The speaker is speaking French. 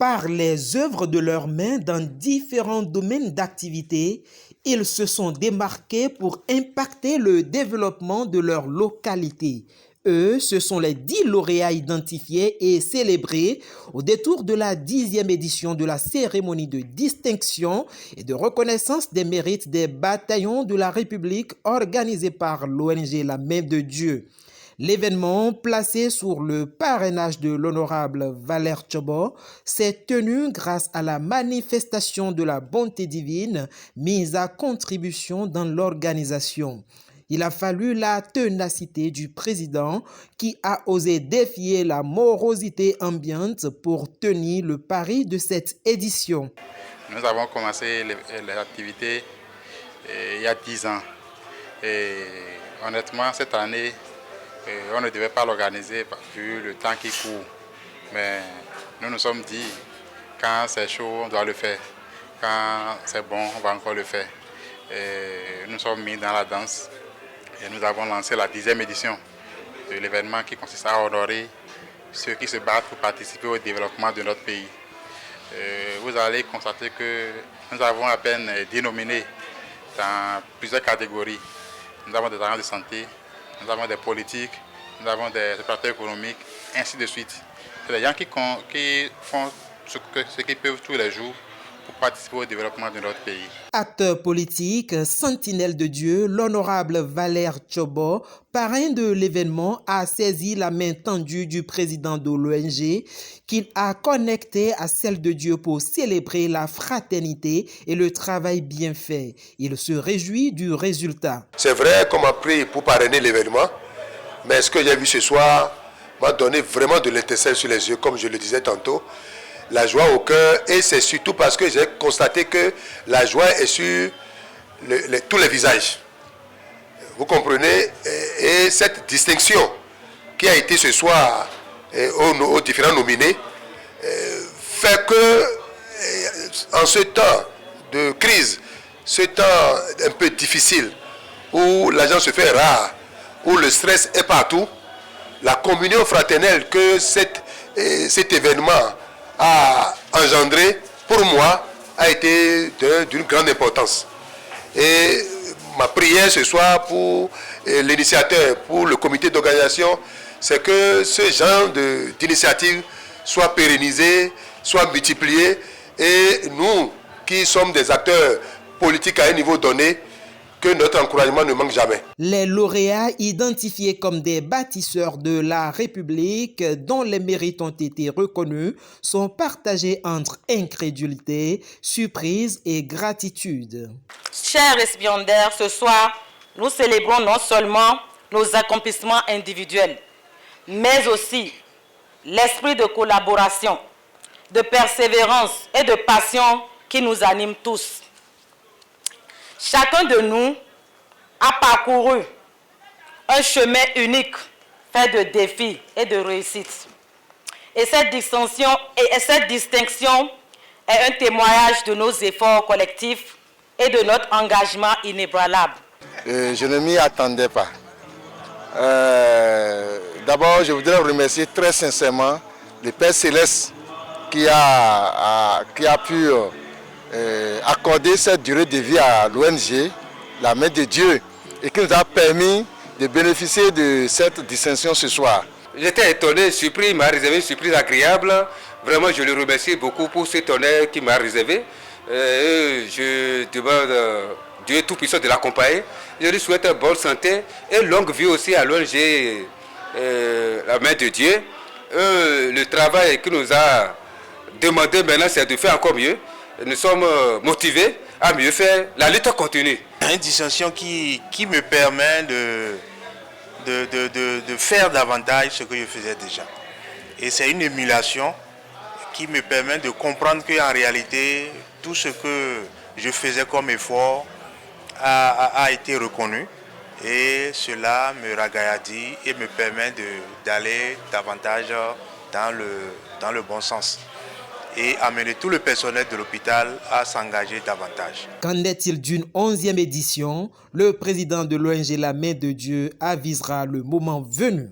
Par les œuvres de leurs mains dans différents domaines d'activité, ils se sont démarqués pour impacter le développement de leur localité. Eux, ce sont les 10 lauréats identifiés et célébrés au détour de la 10e édition de la cérémonie de distinction et de reconnaissance des mérites des bataillons de la République organisée par l'ONG La Main de Dieu. L'événement, placé sous le parrainage de l'honorable Valère Tchobo, s'est tenu grâce à la manifestation de la bonté divine mise à contribution dans l'organisation. Il a fallu la ténacité du président qui a osé défier la morosité ambiante pour tenir le pari de cette édition. Nous avons commencé les activités il y a 10 ans. Et honnêtement, cette année, on ne devait pas l'organiser vu le temps qui court. Mais nous nous sommes dit, quand c'est chaud, on doit le faire. Quand c'est bon, on va encore le faire. Et nous sommes mis dans la danse. Et nous avons lancé la 10e édition de l'événement qui consiste à honorer ceux qui se battent pour participer au développement de notre pays. Vous allez constater que nous avons à peine dénominé dans plusieurs catégories. Nous avons des agents de santé, nous avons des politiques, nous avons des opérateurs économiques, ainsi de suite. C'est des gens qui font ce qu'ils peuvent tous les jours pour participer au développement de notre pays. Acteur politique, sentinelle de Dieu, l'honorable Valère Tchobo, parrain de l'événement, a saisi la main tendue du président de l'ONG qu'il a connectée à celle de Dieu pour célébrer la fraternité et le travail bien fait. Il se réjouit du résultat. C'est vrai qu'on m'a pris pour parrainer l'événement, mais ce que j'ai vu ce soir m'a donné vraiment de l'étincelle sur les yeux, comme je le disais tantôt. La joie au cœur, et c'est surtout parce que j'ai constaté que la joie est sur tous les visages. Vous comprenez? Et cette distinction qui a été ce soir aux différents nominés fait que en ce temps de crise, ce temps un peu difficile, où l'argent se fait rare, où le stress est partout, la communion fraternelle que cet événement a engendré, pour moi, a été d'une grande importance. Et ma prière ce soir pour l'initiateur, pour le comité d'organisation, c'est que ce genre d'initiative soit pérennisé, soit multiplié, et nous, qui sommes des acteurs politiques à un niveau donné, que notre encouragement ne manque jamais. Les lauréats identifiés comme des bâtisseurs de la République dont les mérites ont été reconnus sont partagés entre incrédulité, surprise et gratitude. Chers récipiendaires, ce soir, nous célébrons non seulement nos accomplissements individuels, mais aussi l'esprit de collaboration, de persévérance et de passion qui nous anime tous. Chacun de nous a parcouru un chemin unique, fait de défis et de réussites. Et cette distinction est un témoignage de nos efforts collectifs et de notre engagement inébranlable. Je ne m'y attendais pas. D'abord, je voudrais remercier très sincèrement le Père Céleste qui a pu accorder cette durée de vie à l'ONG, La Main de Dieu, et qui nous a permis de bénéficier de cette distinction ce soir. J'étais étonné, surpris, il m'a réservé une surprise agréable. Vraiment, je le remercie beaucoup pour cet honneur qu'il m'a réservé. Je demande Dieu Tout-Puissant de l'accompagner. Je lui souhaite une bonne santé et longue vie aussi à l'ONG La Main de Dieu. Le travail qu'il nous a demandé maintenant, c'est de faire encore mieux. Nous sommes motivés à mieux faire. La lutte continue. Une distinction qui me permet de faire davantage ce que je faisais déjà. Et c'est une émulation qui me permet de comprendre qu'en réalité, tout ce que je faisais comme effort a été reconnu. Et cela me ragaillardit et me permet d'aller davantage dans le bon sens. Et amener tout le personnel de l'hôpital à s'engager davantage. Qu'en est-il d'une 11e édition? Le président de l'ONG La Main de Dieu avisera le moment venu.